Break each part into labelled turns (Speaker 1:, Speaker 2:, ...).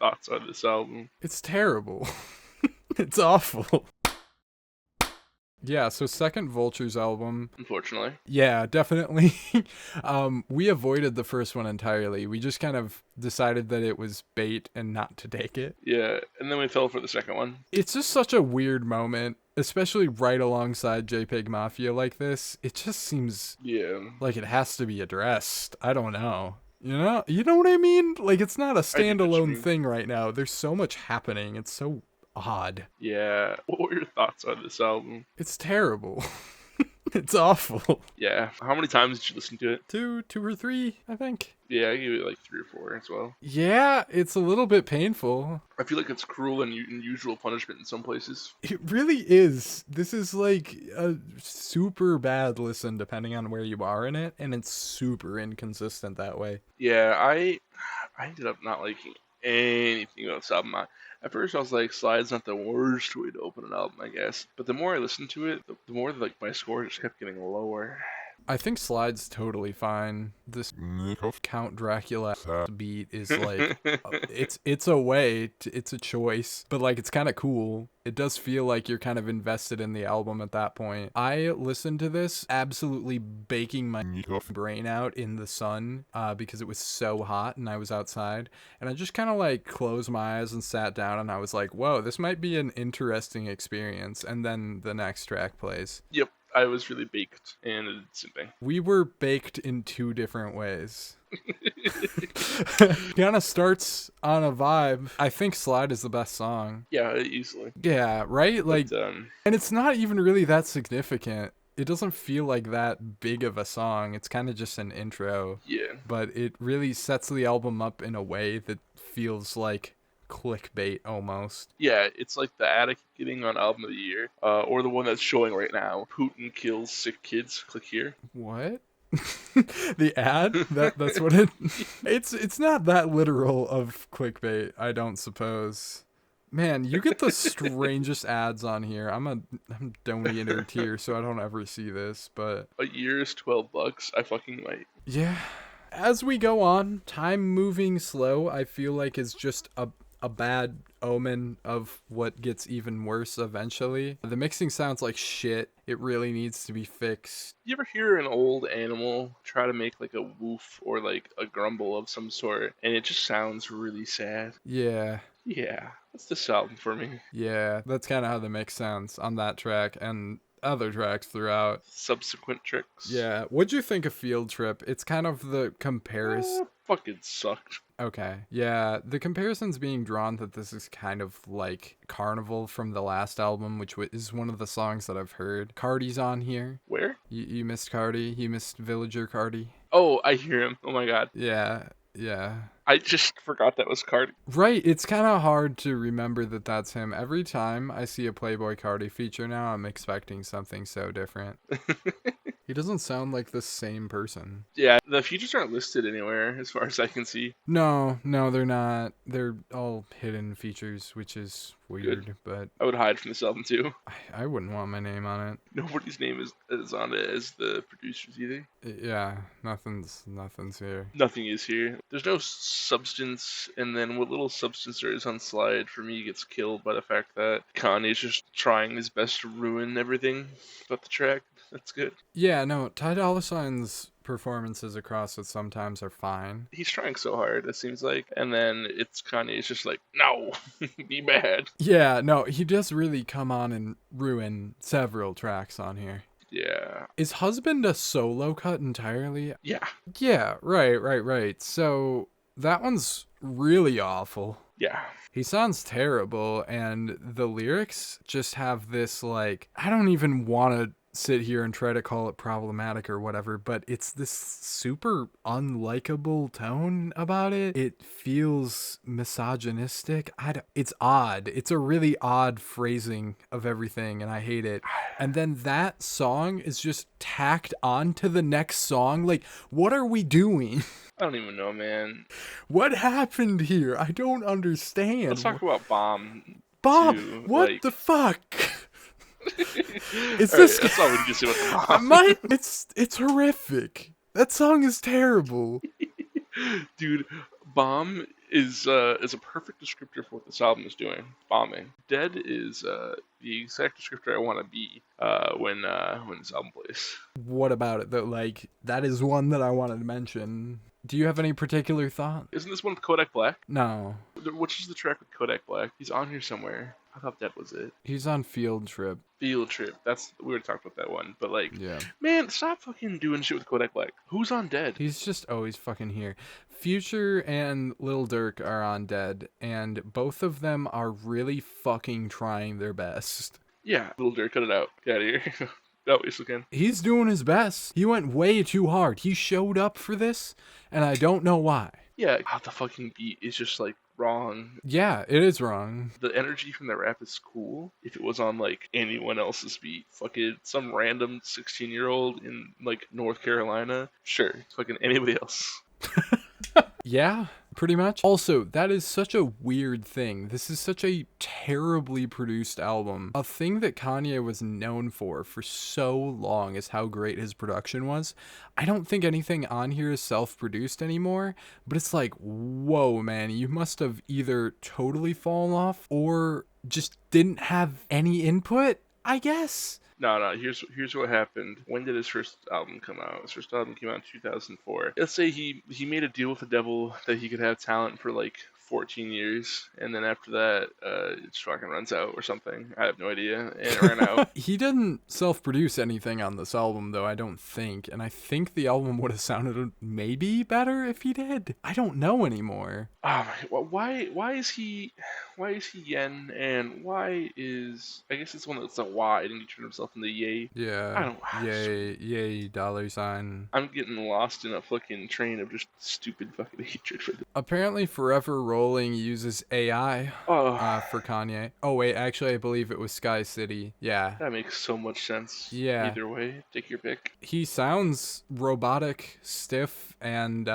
Speaker 1: thoughts on this album?
Speaker 2: It's terrible. It's awful. Yeah, so second Vultures album.
Speaker 1: Unfortunately.
Speaker 2: Yeah, definitely. We avoided the first one entirely. We just kind of decided that it was bait and not to take it.
Speaker 1: Yeah, and then we fell for the second one.
Speaker 2: It's just such a weird moment, especially right alongside JPEG Mafia like this. It just seems like it has to be addressed. I don't know. You know what I mean? Like, it's not a standalone thing right now. There's so much happening. It's so odd.
Speaker 1: Yeah. What were your thoughts on this album?
Speaker 2: It's terrible. It's awful.
Speaker 1: Yeah. How many times did you listen to it?
Speaker 2: Two or three, I think.
Speaker 1: Yeah, I gave it like 3 or 4 as well.
Speaker 2: Yeah, it's a little bit painful.
Speaker 1: I feel like it's cruel and unusual punishment in some places.
Speaker 2: It really is. This is like a super bad listen depending on where you are in it, and it's super inconsistent that way.
Speaker 1: Yeah, I ended up not liking anything about this album. At first, I was like, Slide's not the worst way to open an album, I guess. But the more I listened to it, the more like my score just kept getting lower.
Speaker 2: I think Slide's totally fine. This Count Dracula beat is like, it's a way, it's a choice, but like it's kind of cool. It does feel like you're kind of invested in the album at that point. I listened to this absolutely baking my brain out in the sun because it was so hot and I was outside. And I just kind of like closed my eyes and sat down and I was like, whoa, this might be an interesting experience. And then the next track plays.
Speaker 1: Yep. I was really baked and something.
Speaker 2: We were baked in 2 different ways. Kind of starts on a vibe. I think Slide is the best song.
Speaker 1: Yeah, easily.
Speaker 2: Yeah, right? Like,
Speaker 1: but,
Speaker 2: and it's not even really that significant. It doesn't feel like that big of a song. It's kind of just an intro.
Speaker 1: Yeah.
Speaker 2: But it really sets the album up in a way that feels like clickbait almost.
Speaker 1: Yeah, it's like the ad I keep getting on Album of the Year, or the one that's showing right now. Putin kills sick kids. Click here.
Speaker 2: What? The ad? That's what it. It's not that literal of clickbait, I don't suppose. Man, you get the strangest ads on here. I'm donator tier, so I don't ever see this, but
Speaker 1: a year is $12. I fucking might.
Speaker 2: Yeah. As we go on, time moving slow, I feel like is just a bad omen of what gets even worse eventually. The mixing sounds like shit. It really needs to be fixed.
Speaker 1: You ever hear an old animal try to make like a woof or like a grumble of some sort, and it just sounds really sad?
Speaker 2: Yeah.
Speaker 1: Yeah, that's this album for me.
Speaker 2: Yeah, that's kind of how the mix sounds on that track and other tracks throughout.
Speaker 1: Subsequent tracks.
Speaker 2: Yeah. What'd you think of Field Trip? It's kind of the comparison.
Speaker 1: Fucking sucked.
Speaker 2: Okay. Yeah, the comparison's being drawn that this is kind of like Carnival from the last album, which is one of the songs that I've heard. Cardi's on here.
Speaker 1: Where?
Speaker 2: You missed Cardi. You missed Villager Cardi.
Speaker 1: Oh, I hear him. Oh my god.
Speaker 2: Yeah.
Speaker 1: I just forgot that was Cardi.
Speaker 2: Right, it's kind of hard to remember that that's him. Every time I see a Playboy Cardi feature now, I'm expecting something so different. He doesn't sound like the same person.
Speaker 1: Yeah, the features aren't listed anywhere as far as I can see.
Speaker 2: No, they're not. They're all hidden features, which is weird.
Speaker 1: Good.
Speaker 2: But
Speaker 1: I would hide from this album too.
Speaker 2: I wouldn't want my name on it.
Speaker 1: Nobody's name is on it as the producers either.
Speaker 2: Yeah, nothing's here.
Speaker 1: Nothing is here. There's no substance, and then what little substance there is on Slide for me gets killed by the fact that Kanye's just trying his best to ruin everything about the track. That's good.
Speaker 2: Yeah, no, Ty Dolla $ign's performances across it sometimes are fine.
Speaker 1: He's trying so hard, it seems like. And then it's Kanye's just like, no, be bad.
Speaker 2: Yeah, no, he does really come on and ruin several tracks on here.
Speaker 1: Yeah.
Speaker 2: Is Husband a solo cut entirely?
Speaker 1: Yeah.
Speaker 2: Yeah, right. So that one's really awful.
Speaker 1: Yeah.
Speaker 2: He sounds terrible, and the lyrics just have this, like, I don't even want to sit here and try to call it problematic or whatever, but it's this super unlikable tone about it. It feels misogynistic. It's odd. It's a really odd phrasing of everything, and I hate it. And then that song is just tacked on to the next song. Like, what are we doing?
Speaker 1: I don't even know, man.
Speaker 2: What happened here? I don't understand.
Speaker 1: Let's talk about Bomb.
Speaker 2: Bomb? What the fuck?
Speaker 1: Is this? That's all we can say about the Bomb.
Speaker 2: It's horrific. That song is terrible.
Speaker 1: Dude, Bomb is a perfect descriptor for what this album is doing. Bombing. Dead is the exact descriptor I want to be when this album plays.
Speaker 2: What about it though? Like, that is one that I wanted to mention. Do you have any particular thought?
Speaker 1: Isn't this one with Kodak Black?
Speaker 2: No.
Speaker 1: Which is the track with Kodak Black? He's on here somewhere. I thought that was it.
Speaker 2: He's on Field Trip.
Speaker 1: Field Trip. We were talking about that one, but like,
Speaker 2: Yeah.
Speaker 1: man, stop fucking doing shit with Kodak Black. Who's on Dead?
Speaker 2: He's just always fucking here. Future and Lil Durk are on Dead, and both of them are really fucking trying their best.
Speaker 1: Yeah, Little Durk, cut it out. Get out of here. That way, again.
Speaker 2: He's doing his best. He went way too hard. He showed up for this, and I don't know why.
Speaker 1: Yeah, the fucking beat is just like wrong.
Speaker 2: Yeah, it is wrong.
Speaker 1: The energy from the rap is cool. If it was on like anyone else's beat, fucking some random 16-year-old in like North Carolina, sure. Fucking anybody else.
Speaker 2: Yeah, pretty much. Also, that is such a weird thing. This is such a terribly produced album. A thing that Kanye was known for so long is how great his production was. I don't think anything on here is self-produced anymore, but it's like, whoa, man, you must have either totally fallen off or just didn't have any input, I guess.
Speaker 1: No. Here's what happened. When did his first album come out? His first album came out in 2004. Let's say he made a deal with the devil that he could have talent for like 14 years, and then after that, it just fucking runs out or something. I have no idea, and it ran out.
Speaker 2: He didn't self-produce anything on this album, though, I don't think, and I think the album would have sounded maybe better if he did. I don't know anymore.
Speaker 1: Oh my, why is he Yen, and why is, I guess it's one that's a Y, didn't he turn himself into Ye?
Speaker 2: Yeah.
Speaker 1: I don't.
Speaker 2: Yay, $.
Speaker 1: I'm getting lost in a fucking train of just stupid fucking hatred for this.
Speaker 2: Apparently, Forever Rolling uses AI for Kanye. Oh wait, actually, I believe it was Sky City. Yeah.
Speaker 1: That makes so much sense.
Speaker 2: Yeah.
Speaker 1: Either way, take your pick.
Speaker 2: He sounds robotic, stiff, and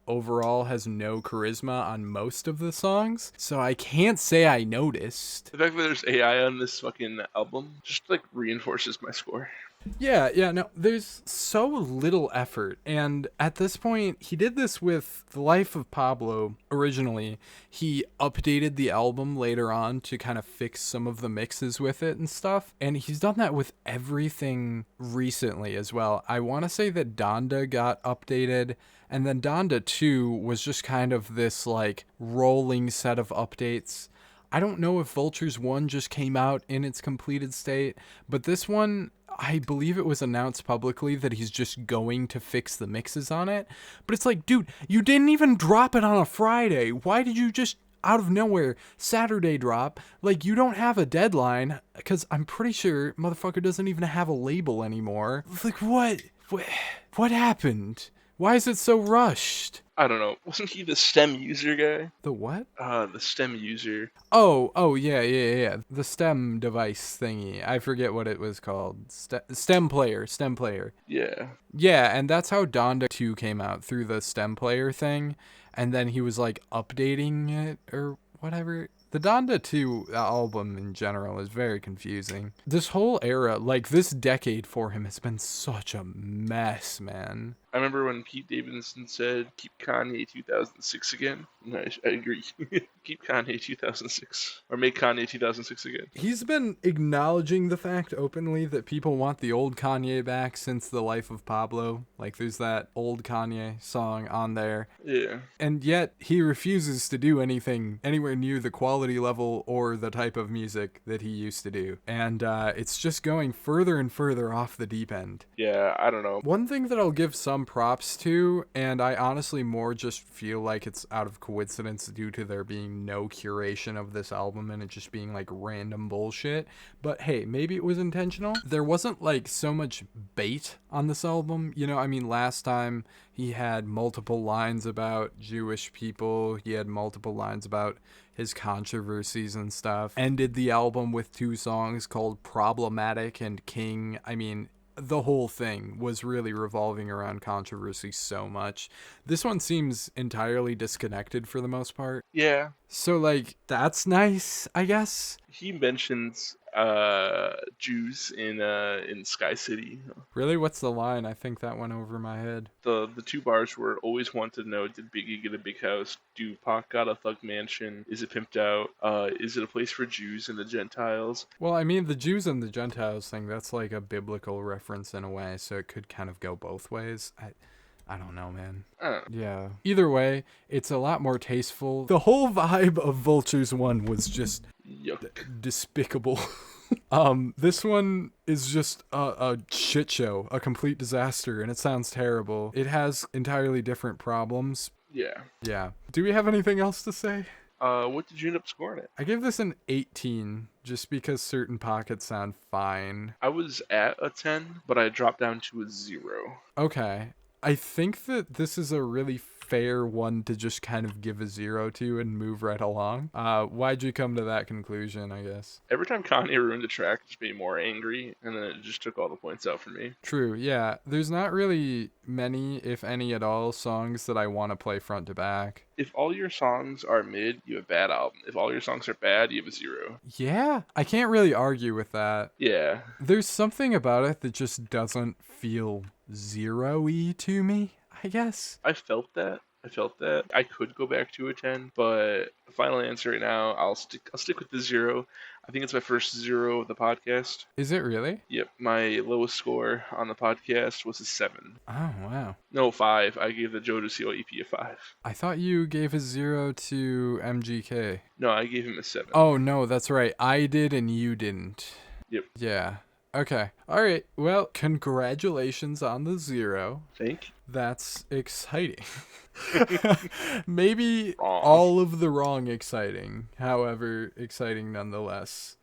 Speaker 2: overall has no charisma on most of the songs. So I can't say I noticed.
Speaker 1: The fact that there's AI on this fucking album just like reinforces my score.
Speaker 2: Yeah, no, there's so little effort, and at this point, he did this with The Life of Pablo originally. He updated the album later on to kind of fix some of the mixes with it and stuff, and he's done that with everything recently as well. I want to say that Donda got updated, and then Donda 2 was just kind of this, like, rolling set of updates. I don't know if Vultures 1 just came out in its completed state, but this one, I believe it was announced publicly that he's just going to fix the mixes on it. But it's like, dude, you didn't even drop it on a Friday. Why did you just, out of nowhere, Saturday drop? Like, you don't have a deadline, because I'm pretty sure motherfucker doesn't even have a label anymore. Like, what happened? Why is it so rushed?
Speaker 1: I don't know. Wasn't he the STEM user guy?
Speaker 2: The what?
Speaker 1: The STEM user.
Speaker 2: Oh, yeah. The STEM device thingy. I forget what it was called. STEM player.
Speaker 1: Yeah.
Speaker 2: Yeah, and that's how Donda 2 came out, through the STEM player thing. And then he was like updating it or whatever. The Donda 2 album in general is very confusing. This whole era, like this decade for him, has been such a mess, man.
Speaker 1: I remember when Pete Davidson said, keep Kanye 2006 again. And I agree. Keep Kanye 2006. Or make Kanye 2006 again.
Speaker 2: He's been acknowledging the fact openly that people want the old Kanye back since The Life of Pablo. Like, there's that old Kanye song on there.
Speaker 1: Yeah.
Speaker 2: And yet, he refuses to do anything anywhere near the quality level or the type of music that he used to do. And it's just going further and further off the deep end.
Speaker 1: Yeah, I don't know.
Speaker 2: One thing that I'll give some props to, and I honestly more just feel like it's out of coincidence due to there being no curation of this album and it just being like random bullshit, but hey, maybe it was intentional. There wasn't like so much bait on this album, you know. I mean, last time he had multiple lines about Jewish people, he had multiple lines about his controversies and stuff, ended the album with 2 songs called Problematic and King. I mean, the whole thing was really revolving around controversy so much. This one seems entirely disconnected for the most part.
Speaker 1: Yeah.
Speaker 2: So, like, that's nice, I guess.
Speaker 1: He mentions Jews in Sky City.
Speaker 2: Really? What's the line? I think that went over my head.
Speaker 1: The two bars were always wanted to know: did Biggie get a big house? Do Pac got a thug mansion? Is it pimped out? Is it a place for Jews and the Gentiles?
Speaker 2: Well, I mean, the Jews and the Gentiles thing, that's like a biblical reference in a way, so it could kind of go both ways. I don't know, man. Yeah. Either way, it's a lot more tasteful. The whole vibe of Vultures 1 was just
Speaker 1: Yuck.
Speaker 2: despicable. This one is just a shit show, a complete disaster, and it sounds terrible. It has entirely different problems.
Speaker 1: Yeah.
Speaker 2: Yeah. Do we have anything else to say?
Speaker 1: What did you end up scoring it?
Speaker 2: I give this an 18, just because certain pockets sound fine.
Speaker 1: I was at a 10, but I dropped down to a 0.
Speaker 2: Okay. I think that this is a really fair one to just kind of give a 0 to and move right along. Why'd you come to that conclusion, I guess?
Speaker 1: Every time Kanye ruined a track, it just made me more angry, and then it just took all the points out for me.
Speaker 2: True, yeah. There's not really many, if any at all, songs that I want to play front to back.
Speaker 1: If all your songs are mid, you have a bad album. If all your songs are bad, you have a 0.
Speaker 2: Yeah, I can't really argue with that.
Speaker 1: Yeah.
Speaker 2: There's something about it that just doesn't feel zero-y to me, I guess.
Speaker 1: I felt that. I could go back to a 10, but final answer right now, I'll stick with the 0. I think it's my first 0 of the podcast.
Speaker 2: Is it really?
Speaker 1: Yep, my lowest score on the podcast was a 7.
Speaker 2: Oh, wow.
Speaker 1: No, 5. I gave the Joe DeCio EP a 5.
Speaker 2: I thought you gave a 0 to MGK.
Speaker 1: No, I gave him a 7.
Speaker 2: Oh, no, that's right. I did and you didn't.
Speaker 1: Yep.
Speaker 2: Yeah. Okay. All right. Well, congratulations on the 0.
Speaker 1: Thank you.
Speaker 2: That's exciting. Maybe
Speaker 1: Wrong.
Speaker 2: all of the wrong exciting. However, exciting nonetheless.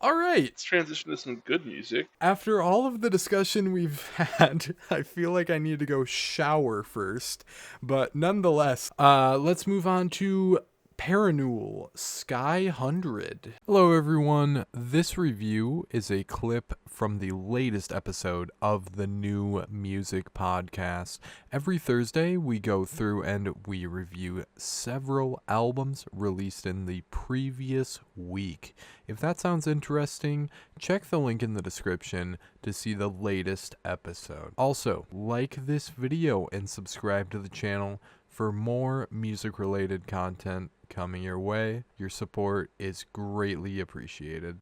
Speaker 2: All right.
Speaker 1: Let's transition to some good music.
Speaker 2: After all of the discussion we've had, I feel like I need to go shower first. But nonetheless, let's move on to Parannoul, Sky 100. Hello everyone, this review is a clip from the latest episode of the New Music Podcast. Every Thursday we go through and we review several albums released in the previous week. If that sounds interesting, check the link in the description to see the latest episode. Also, like this video and subscribe to the channel for more music-related content coming your way. Your support is greatly appreciated.